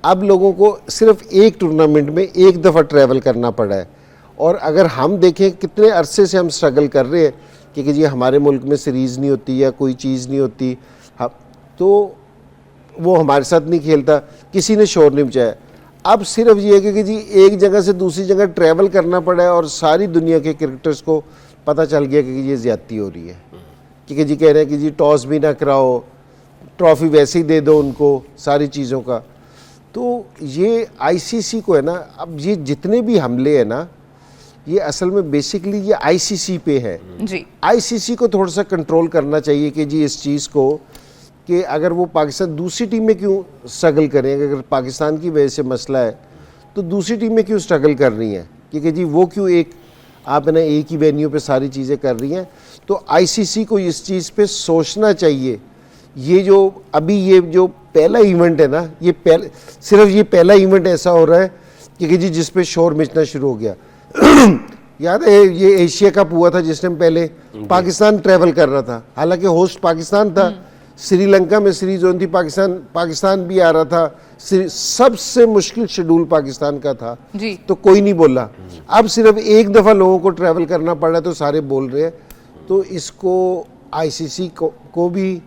अब लोगों को सिर्फ एक टूर्नामेंट में एक दफ़ा ट्रैवल करना पड़ा है। और अगर हम देखें कितने अरसे से हम स्ट्रगल कर रहे हैं कि जी हमारे मुल्क में सीरीज़ नहीं होती या कोई चीज़ नहीं होती, तो वो हमारे साथ नहीं खेलता, किसी ने शोर नहीं मचाया। अब सिर्फ ये है कि जी एक जगह से दूसरी जगह ट्रैवल करना पड़ा है और सारी दुनिया के क्रिकेटर्स को पता चल गया कि ये ज़्यादती हो रही है, कि जी कह रहे हैं कि जी टॉस भी ना कराओ, ट्रॉफ़ी वैसे ही दे दो उनको, सारी चीज़ों का। तो ये आईसीसी को है ना, अब ये जितने भी हमले हैं ना, ये असल में बेसिकली ये आईसीसी पे है जी। आईसीसी को थोड़ा सा कंट्रोल करना चाहिए कि जी इस चीज़ को, कि अगर वो पाकिस्तान दूसरी टीम में क्यों स्ट्रगल करें, अगर पाकिस्तान की वजह से मसला है तो दूसरी टीम में क्यों स्ट्रगल कर रही हैं, क्योंकि जी वो क्यों एक आप ना एक ही वेन्यू पे सारी चीज़ें कर रही हैं। तो आईसीसी को इस चीज़ पे सोचना चाहिए। ये जो अभी ये जो पहला इवेंट है ना, ये सिर्फ ये पहला इवेंट ऐसा हो रहा है कि जी जिस पे शोर मचना शुरू हो गया। याद है ये एशिया कप हुआ था जिस टाइम पहले पाकिस्तान ट्रैवल कर रहा था, हालांकि होस्ट पाकिस्तान था, श्रीलंका में सीरीज होनी थी, पाकिस्तान भी आ रहा था, सबसे मुश्किल शेड्यूल पाकिस्तान का था जी। तो कोई नहीं बोला। अब सिर्फ एक दफ़ा लोगों को ट्रैवल करना पड़ा तो सारे बोल रहे हैं। तो इसको आईसीसी को भी,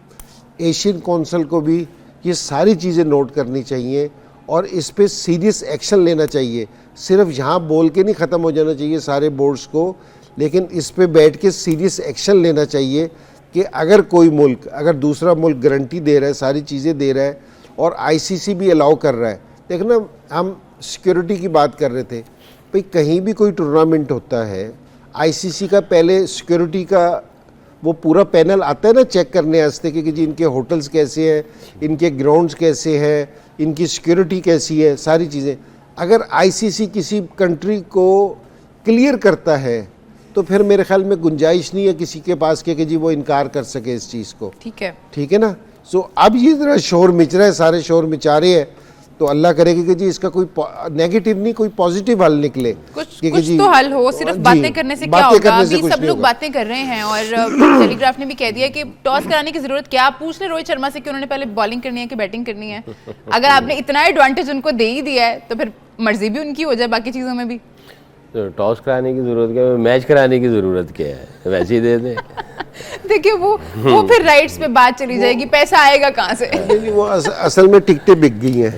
एशियन काउंसिल को भी ये सारी चीज़ें नोट करनी चाहिए और इस पे सीरियस एक्शन लेना चाहिए। सिर्फ यहाँ बोल के नहीं ख़त्म हो जाना चाहिए सारे बोर्ड्स को, लेकिन इस पे बैठ के सीरियस एक्शन लेना चाहिए कि अगर कोई मुल्क, अगर दूसरा मुल्क गारंटी दे रहा है, सारी चीज़ें दे रहा है और आईसीसी भी अलाउ कर रहा है। देखना, हम सिक्योरिटी की बात कर रहे थे, भाई कहीं भी कोई टूर्नामेंट होता है, आईसीसी का पहले सिक्योरिटी का वो पूरा पैनल आता है ना चेक करने वास्ते कि जी इनके होटल्स कैसे हैं, इनके ग्राउंड्स कैसे हैं, इनकी सिक्योरिटी कैसी है, सारी चीज़ें। अगर आईसीसी किसी कंट्री को क्लियर करता है तो फिर मेरे ख्याल में गुंजाइश नहीं है किसी के पास कि जी वो इनकार कर सके इस चीज़ को। ठीक है ना। सो अब ये ज़रा शोर मच रहा है, सारे शोर मचा रहे हैं, तो अल्लाह करेगी कि जी इसका कोई नेगेटिव नहीं, कोई पॉजिटिव हल निकले, कुछ तो हल हो। सिर्फ बातें करने से क्या होगा? अभी सब लोग बातें कर रहे हैं और टेलीग्राफ ने भी कह दिया कि टॉस कराने की जरूरत क्या। आप पूछ ले रोहित शर्मा से कि उन्होंने पहले बॉलिंग करनी है कि बैटिंग करनी है। अगर आपने इतना एडवांटेज उनको दे ही दिया है तो फिर मर्जी भी उनकी हो जाए बाकी चीजों में भी। तो टॉस कराने की जरूरत क्या है, मैच कराने की जरूरत क्या है, वैसे ही दे दे। देखिए वो फिर राइट्स पे बात चली जाएगी, पैसा आएगा कहाँ से? नहीं, वो असल में टिकटें बिक गई हैं।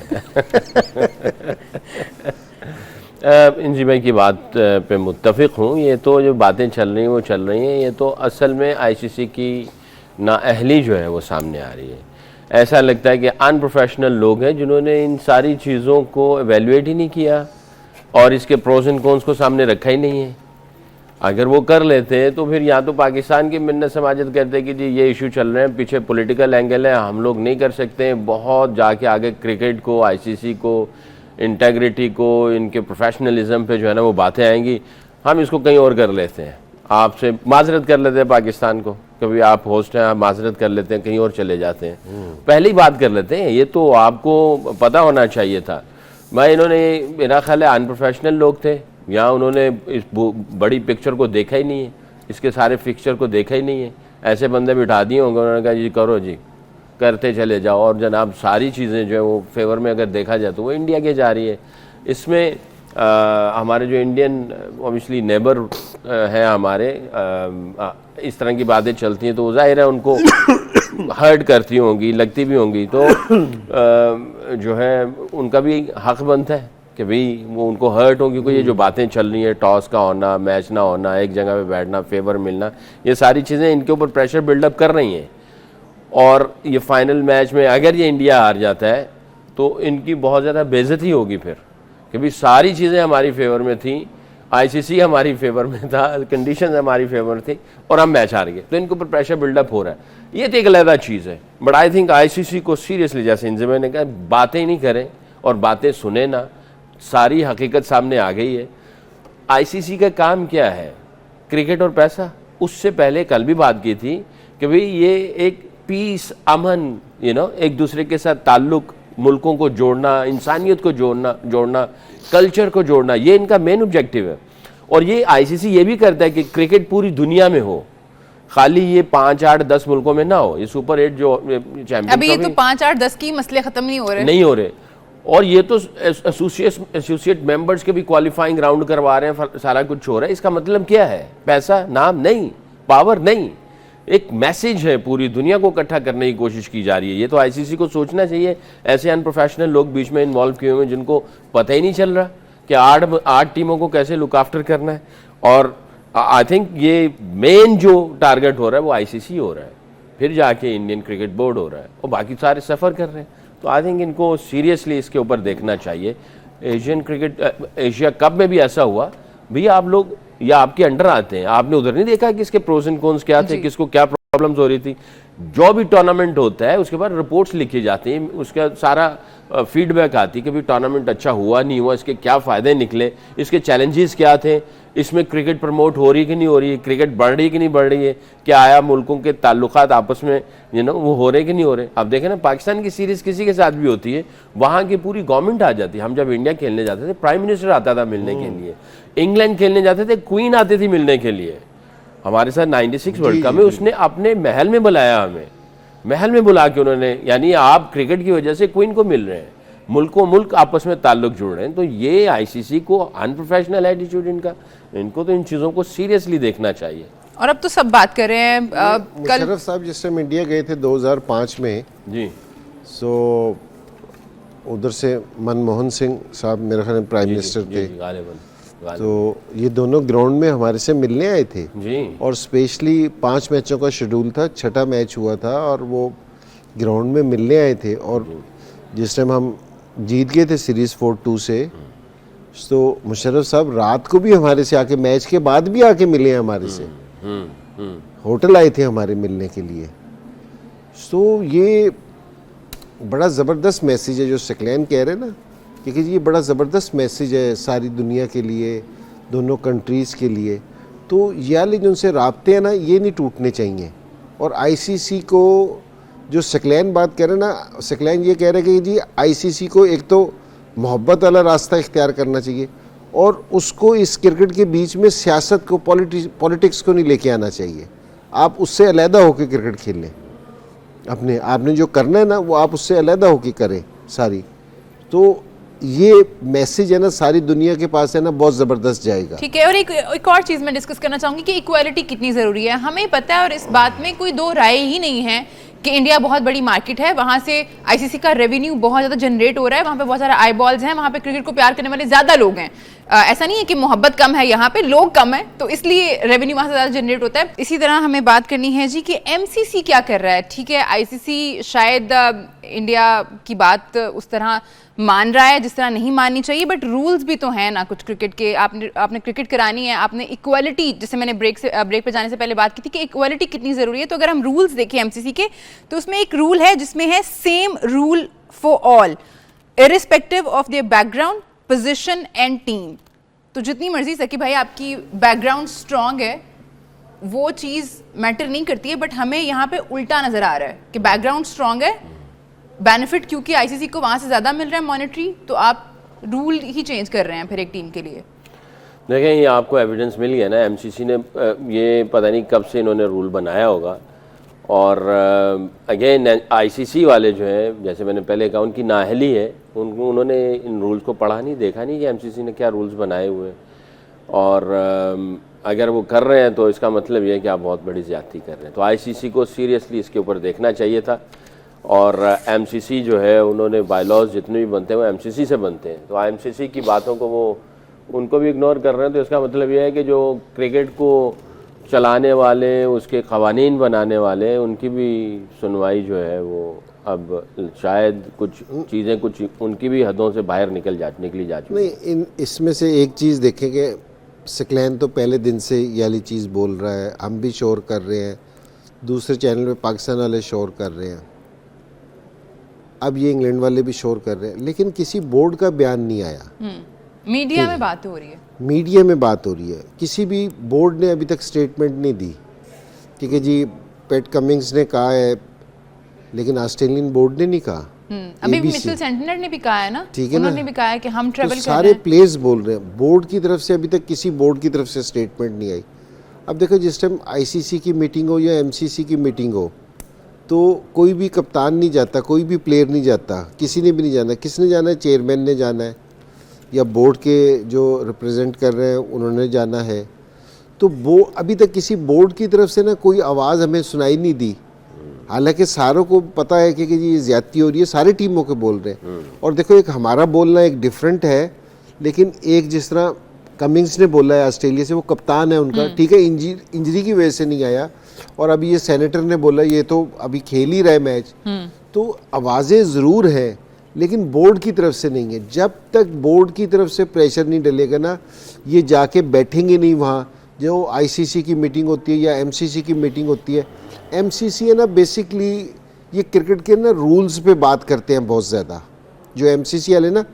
इंजी भाई की बात पे मुत्तफिक हूँ। ये तो जो बातें चल रही हैं वो चल रही हैं, ये तो असल में आईसीसी की नाअहली जो है वो सामने आ रही है। ऐसा लगता है कि अनप्रोफेशनल लोग हैं जिन्होंने इन सारी चीज़ों को एवेलुएट ही नहीं किया और इसके प्रोज एंड कॉन्स को सामने रखा ही नहीं है। अगर वो कर लेते हैं तो फिर या तो पाकिस्तान की मिन्नत समाजत करते हैं कि जी ये इशू चल रहे हैं, पीछे पॉलिटिकल एंगल है, हम लोग नहीं कर सकते हैं, बहुत जाके आगे क्रिकेट को, आईसीसी को, इंटेग्रिटी को, इनके प्रोफेशनलिज्म पे जो है ना वो बातें आएंगी, हम इसको कहीं और कर लेते हैं, आपसे माजरत कर लेते हैं पाकिस्तान को, कभी आप होस्ट हैं आप माजरत कर लेते हैं, कहीं और चले जाते हैं, पहले ही बात कर लेते हैं। ये तो आपको पता होना चाहिए था। इन्होंने मेरा ख्याल है अनप्रोफेशनल लोग थे, यहाँ उन्होंने इस बड़ी पिक्चर को देखा ही नहीं है, इसके सारे फिक्चर को देखा ही नहीं है। ऐसे बंदे बिठा दिए होंगे, उन्होंने कहा जी करो जी, करते चले जाओ, और जनाब सारी चीज़ें जो है वो फेवर में अगर देखा जाए तो वो इंडिया के जा रही है। इसमें हमारे जो इंडियन ऑब्वियसली नेबर हैं हमारे, इस तरह की बातें चलती हैं तो जाहिर है उनको हर्ट करती होंगी, लगती भी होंगी, तो जो है उनका भी हक बनता है कि भाई वो उनको हर्ट हो, क्योंकि ये जो बातें चल रही हैं, टॉस का होना, मैच ना होना, एक जगह पे बैठना, फेवर मिलना, ये सारी चीज़ें इनके ऊपर प्रेशर बिल्डअप कर रही हैं। और ये फाइनल मैच में अगर ये इंडिया हार जाता है तो इनकी बहुत ज़्यादा बेइज्जती होगी फिर, कि भाई सारी चीज़ें हमारी फेवर में थी, आईसीसी हमारी फेवर में था, कंडीशन हमारी फेवर थी और हम मैच हार गए, तो इनके ऊपर प्रेशर बिल्डअप हो रहा है। ये तो एक अलग चीज़ है, बट आई थिंक आईसीसी को सीरियसली, जैसे इंजमैन ने कहा, बातें ही नहीं करें और बातें सुने ना, सारी हकीकत सामने आ गई है। आईसीसी का काम क्या है? क्रिकेट और पैसा। उससे पहले कल भी बात की थी कि भाई ये एक पीस, अमन, एक दूसरे के साथ ताल्लुक, मुल्कों को जोड़ना, इंसानियत को जोड़ना, कल्चर को जोड़ना, ये इनका मेन ऑब्जेक्टिव है। और ये आईसीसी ये भी करता है कि क्रिकेट पूरी दुनिया में हो, खाली ये 5, 8, 10 मुल्कों में ना हो। ये सुपर 8 जो चैंपियन, अभी ये तो 5, 8, 10 की मसले खत्म नहीं हो रहे, और ये तो एसोसिएट मेंबर्स के भी क्वालिफाइंग राउंड करवा रहे हैं, सारा कुछ हो रहा है। इसका मतलब क्या है? पैसा, नाम नहीं, पावर नहीं, एक मैसेज है, पूरी दुनिया को इकट्ठा करने की कोशिश की जा रही है। ये तो आईसीसी को सोचना चाहिए। ऐसे अनप्रोफेशनल लोग बीच में इन्वॉल्व किए हुए हैं जिनको पता ही नहीं चल रहा कि आठ टीमों को कैसे लुक आफ्टर करना है। और आई थिंक ये मेन जो टारगेट हो रहा है वो आईसीसी हो रहा है, फिर जाके इंडियन क्रिकेट बोर्ड हो रहा है, और बाकी सारे सफ़र कर रहे हैं। तो आई थिंक इनको सीरियसली इसके ऊपर देखना चाहिए। एशिया कप में भी ऐसा हुआ, भैया आप लोग या आपके अंडर आते हैं, आपने उधर नहीं देखा कि इसके प्रोस एंड कॉन्स क्या थे, किसको क्या प्रॉब्लम्स हो रही थी। जो भी टूर्नामेंट होता है उसके बाद रिपोर्ट्स लिखी जाती हैं, उसका सारा फीडबैक आती है कि भाई टूर्नामेंट अच्छा हुआ नहीं हुआ, इसके क्या फ़ायदे निकले, इसके चैलेंजेस क्या थे, इसमें क्रिकेट प्रमोट हो रही कि नहीं हो रही है, क्रिकेट बढ़ रही कि नहीं बढ़ रही है, क्या आया मुल्कों के ताल्लुकात आपस में वो हो रहे कि नहीं हो रहे। अब देखें ना, पाकिस्तान की सीरीज़ किसी के साथ भी होती है, वहाँ की पूरी गवर्नमेंट आ जाती है। हम जब इंडिया खेलने जाते थे, प्राइम मिनिस्टर आता था मिलने के लिए, इंग्लैंड खेलने जाते थे, क्वीन आती थी मिलने के लिए। हमारे साथ 96 वर्ल्ड कप में उसने अपने महल में बुलाया, हमें महल में बुला के उन्होंने, यानी आप क्रिकेट की वजह से क्वीन को मिल रहे हैं, मुल्कों मुल्क आपस में ताल्लुक जुड़ रहे हैं। तो ये आईसीसी को अनप्रोफेशनल एटीट्यूड इनको तो इन चीज़ों को सीरियसली देखना चाहिए। और अब तो सब बात कर रहे हैं। कल मुशर्रफ साहब जिस टाइम इंडिया गए थे 2005 में जी, सो उधर से मनमोहन सिंह साहब मेरे ख्याल में प्राइम मिनिस्टर थे, तो ये दोनों ग्राउंड में हमारे से मिलने आए थे जी। और स्पेशली 5 मैचों का शेड्यूल था, 6ठा मैच हुआ था और वो ग्राउंड में मिलने आए थे। और जिस टाइम हम जीत गए थे सीरीज़ 4-2 से, तो मुशर्रफ साहब रात को भी हमारे से आके, मैच के बाद भी आके मिले हैं हमारे से, होटल आए थे हमारे मिलने के लिए। तो ये बड़ा ज़बरदस्त मैसेज है जो सकलैन कह रहे हैं ना, क्योंकि ये बड़ा ज़बरदस्त मैसेज है सारी दुनिया के लिए, दोनों कंट्रीज़ के लिए। तो ये वाले जो उनसे राब्ते हैं ना, ये नहीं टूटने चाहिए। और आईसीसी को जो सकलैन बात कर रहे हैं ना, सकलैन ये कह रहे हैं कि जी आईसीसी को एक तो मोहब्बत वाला रास्ता इख्तियार करना चाहिए, और उसको इस क्रिकेट के बीच में सियासत को, पॉलिटिक्स को नहीं लेके आना चाहिए। आप उससे अलहदा होकर क्रिकेट खेल लें, अपने आपने जो करना है ना वो आप उससे अलहदा होकर करें सारी। तो ये मैसेज है ना सारी दुनिया के पास है ना, बहुत ज़बरदस्त जाएगा। ठीक है। और एक और चीज़ मैं डिस्कस करना चाहूँगी कि इक्वालिटी कितनी ज़रूरी है। हमें पता है और इस बात में कोई दो राय ही नहीं है कि इंडिया बहुत बड़ी मार्केट है, वहाँ से आईसीसी का रेवेन्यू बहुत ज़्यादा जनरेट हो रहा है, वहाँ पे बहुत सारे आई बॉल्स हैं, वहाँ पे क्रिकेट को प्यार करने वाले ज़्यादा लोग हैं। ऐसा नहीं है कि मोहब्बत कम है, यहाँ पे लोग कम है, तो इसलिए रेवेन्यू वहाँ से ज़्यादा जनरेट होता है। इसी तरह हमें बात करनी है जी कि एमसीसी क्या कर रहा है। ठीक है, आईसीसी शायद इंडिया की बात उस तरह मान रहा है जिस तरह नहीं माननी चाहिए, बट रूल्स भी तो हैं ना कुछ क्रिकेट के। आपने क्रिकेट करानी है, आपने इक्वालिटी, जैसे मैंने ब्रेक पे जाने से पहले बात की थी कि इक्वालिटी कितनी ज़रूरी है। तो अगर हम रूल्स देखें एमसीसी के, तो उसमें एक रूल है जिसमें है same rule for all irrespective of their background, position and team. तो जितनी मर्जी सकी भाई आपकी बैकग्राउंड स्ट्रांग है, वो चीज़ मैटर नहीं करती है, बट हमें यहाँ पे उल्टा नज़र आ रहा है कि बैकग्राउंड स्ट्रांग है, बेनिफिट क्योंकि आईसीसी को वहाँ से ज़्यादा मिल रहा है मॉनेटरी, तो आप रूल ही चेंज कर रहे हैं फिर एक टीम के लिए। देखें, ये आपको एविडेंस मिल गया ना, एमसीसी ने ये पता नहीं कब से इन्होंने रूल बनाया होगा। और अगेन आईसीसी वाले जो हैं, जैसे मैंने पहले कहा, उनकी नाअहली है, उन्होंने इन रूल्स को पढ़ा नहीं, देखा नहीं कि एमसीसी ने क्या रूल्स बनाए हुए हैं। और अगर वो कर रहे हैं तो इसका मतलब ये है कि आप बहुत बड़ी ज़्यादती कर रहे हैं। तो आईसीसी को सीरियसली इसके ऊपर देखना चाहिए था। और एमसीसी जो है, उन्होंने बायलॉज जितने भी बनते हैं वो एमसीसी से बनते हैं, तो एमसीसी की बातों को वो उनको भी इग्नोर कर रहे हैं। तो इसका मतलब ये है कि जो क्रिकेट को चलाने वाले, उसके क़वानीन बनाने वाले, उनकी भी सुनवाई जो है वो अब शायद कुछ चीज़ें कुछ उनकी भी हदों से बाहर निकली जा चुकी। नहीं, इसमें से एक चीज़ देखेंगे, सकलैन तो पहले दिन से ये वाली चीज़ बोल रहा है, हम भी शोर कर रहे हैं, दूसरे चैनल पे पाकिस्तान वाले शोर कर रहे हैं, अब ये इंग्लैंड वाले भी शोर कर रहे हैं, लेकिन किसी बोर्ड का बयान नहीं आया। मीडिया में बात हो रही है, मीडिया में बात हो रही है, किसी भी बोर्ड ने अभी तक स्टेटमेंट नहीं दी। ठीक है जी, पैट कमिंग्स ने कहा है, लेकिन ऑस्ट्रेलियन बोर्ड ने नहीं कहा। अभी मिचेल सेंटनर ने भी कहा है ना, ठीक है, उन्होंने भी कहा है कि हम ट्रैवल कर रहे हैं। सारे प्लेयर्स बोल रहे हैं, बोर्ड की तरफ से अभी तक किसी बोर्ड की तरफ से स्टेटमेंट नहीं आई। अब देखो, जिस टाइम आईसीसी की मीटिंग हो या एमसीसी की मीटिंग हो, तो कोई भी कप्तान नहीं जाता, कोई भी प्लेयर नहीं जाता, किसी ने भी नहीं जाना। किसने जाना है? चेयरमैन ने जाना है या बोर्ड के जो रिप्रेजेंट कर रहे हैं उन्होंने जाना है। तो वो अभी तक किसी बोर्ड की तरफ से ना कोई आवाज़ हमें सुनाई नहीं दी। हालांकि सारों को पता है कि ये ज़्यादती हो रही है, सारे टीमों के बोल रहे हैं। और देखो, एक हमारा बोलना एक डिफरेंट है, लेकिन एक जिस तरह कमिंग्स ने बोला है ऑस्ट्रेलिया से, वो कप्तान है उनका, ठीक है, इंजरी की वजह से नहीं आया। और अभी ये सेनेटर ने बोला ये तो अभी खेल ही रहा है मैच। तो आवाज़ें ज़रूर हैं लेकिन बोर्ड की तरफ से नहीं है। जब तक बोर्ड की तरफ से प्रेशर नहीं डलेगा ना, ये जाके बैठेंगे नहीं वहाँ। जो आईसीसी की मीटिंग होती है या एमसीसी की मीटिंग होती है, एमसीसी है ना बेसिकली ये क्रिकेट के ना रूल्स पे बात करते हैं बहुत ज़्यादा। जो एमसीसी वाले ना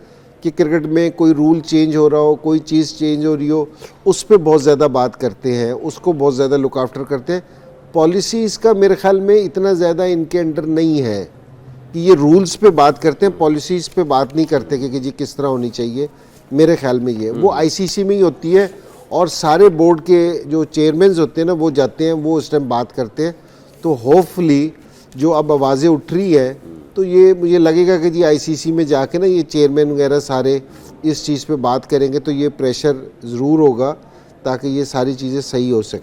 कि क्रिकेट में कोई रूल चेंज हो रहा हो, कोई चीज़ चेंज हो रही हो, उस पर बहुत ज़्यादा बात करते हैं, उसको बहुत ज़्यादा लुक आफ्टर करते हैं। पॉलिसीज़ का मेरे ख्याल में इतना ज़्यादा इनके अंडर नहीं है कि ये रूल्स पे बात करते हैं, पॉलिसीज़ पे बात नहीं करते कि जी किस तरह होनी चाहिए। मेरे ख्याल में ये वो आईसीसी में ही होती है और सारे बोर्ड के जो चेयरमैन होते हैं ना वो जाते हैं, वो उस टाइम बात करते हैं। तो होपफुली जो अब आवाज़ें उठ रही हैं तो ये मुझे लगेगा कि जी आईसीसी में जाके ना ये चेयरमैन वगैरह सारे इस चीज़ पे बात करेंगे तो ये प्रेशर ज़रूर होगा ताकि ये सारी चीज़ें सही हो सकें।